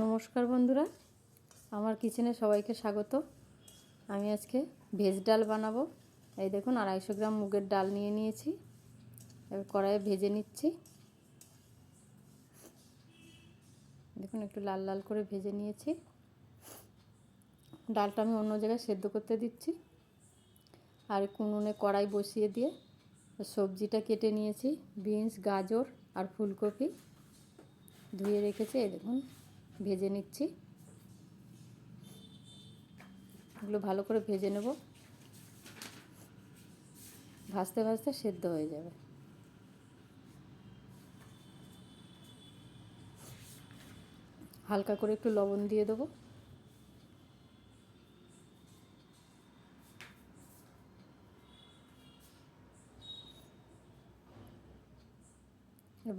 নমস্কার বন্ধুরা, আমার কিচেনে সবাইকে স্বাগত। আমি আজকে ভেজ ডাল বানাবো। এই দেখুন 250 গ্রাম মুগের ডাল নিয়ে নিয়েছি। এবার কড়াইয়ে ভেজে নিচ্ছি। দেখুন একটু লাল লাল করে ভেজে নিয়েছি। ডালটা আমি অন্য জায়গায় সেদ্ধ করতে দিচ্ছি। আর উনুনে কড়াই বসিয়ে দিয়ে সবজিটা কেটে নিয়েছি। বিনস, গাজর আর ফুলকপি ধুয়ে রেখেছি। এই দেখুন ভেজে নিচ্ছি। এগুলো ভালো করে ভেজে নেব। ভাজতে ভাজতে সেদ্ধ হয়ে যাবে। হালকা করে একটু লবণ দিয়ে দেবো।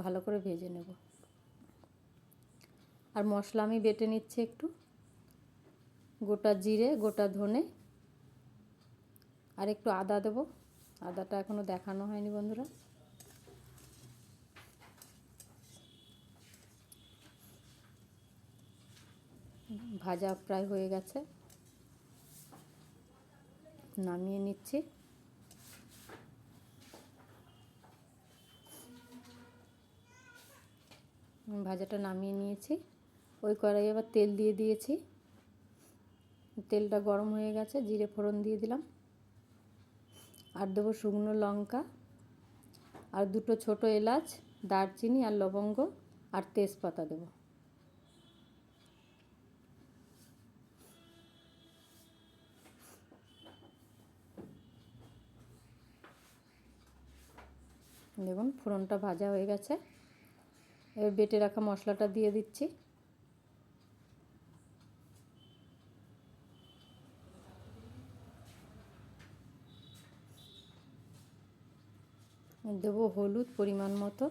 ভালো করে ভেজে নেব। আর মশলা আমি বেটে নিচ্ছি একটু। গোটা জিরে, গোটা ধনে আর একটু আদা দেবো। আদাটা এখনও দেখানো হয়নি বন্ধুরা। ভাজা প্রায় হয়ে গেছে, নামিয়ে নিচ্ছি। ভাজাটা নামিয়ে নিয়েছি। ওই কড়াইয়ে আবার তেল দিয়ে দিয়েছি। তেলটা গরম হয়ে গেছে, জিরে ফোড়ন দিয়ে দিলাম। আর দেবো শুকনো লঙ্কা আর দুটো ছোট এলাচ, দারচিনি আর লবঙ্গ আর তেজপাতা দেবো। দেখুন ফোড়নটা ভাজা হয়ে গেছে। এবার বেটে রাখা মশলাটা দিয়ে দিচ্ছি। দেবো হলুদ পরিমাণ মতো,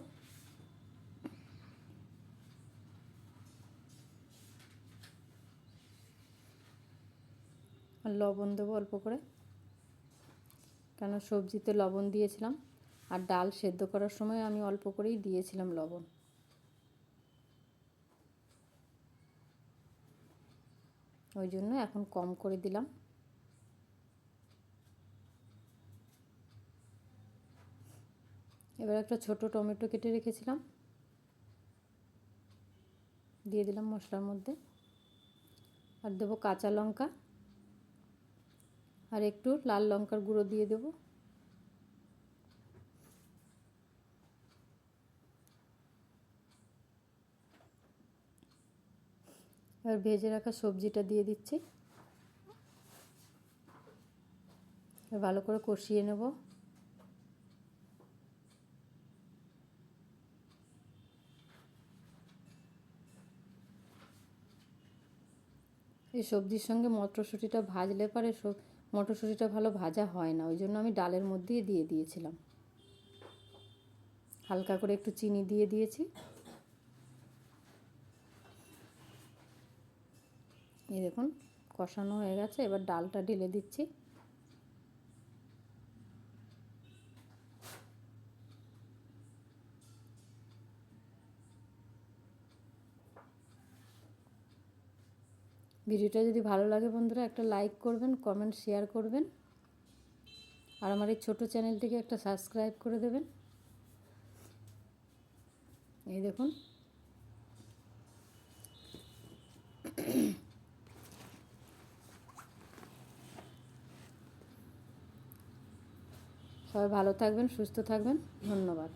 আর লবণ দেবো অল্প করে, কেন সবজিতে লবণ দিয়েছিলাম। আর ডাল সেদ্ধ করার সময় আমি অল্প করেই দিয়েছিলাম লবণ। ওই জন্য এখন কম করে দিলাম। এবার একটা ছোট টমেটো কেটে রেখেছিলাম, দিয়ে দিলাম মশলার মধ্যে। আর দেবো কাঁচা লঙ্কা আর একটু লাল লঙ্কার গুঁড়ো দিয়ে দেবো। এবার ভেজে রাখা সবজিটা দিয়ে দিচ্ছি। ভালো করে কষিয়ে নেব। এই সবজির সঙ্গে মটরশুঁটিটা ভাজলে পরে মটরশুঁটিটা ভালো ভাজা হয় না, ওই জন্য আমি ডালের মধ্যেই দিয়ে দিয়েছিলাম। হালকা করে একটু চিনি দিয়ে দিয়েছি। এই দেখুন কষানো হয়ে গেছে। এবার ডালটা ঢেলে দিচ্ছি। ভিডিওটা যদি ভালো লাগে বন্ধুরা একটা লাইক করবেন, কমেন্ট শেয়ার করবেন, আর আমার এই ছোটো চ্যানেলটিকে একটা সাবস্ক্রাইব করে দেবেন। এই দেখুন সবাই ভালো থাকবেন, সুস্থ থাকবেন। ধন্যবাদ।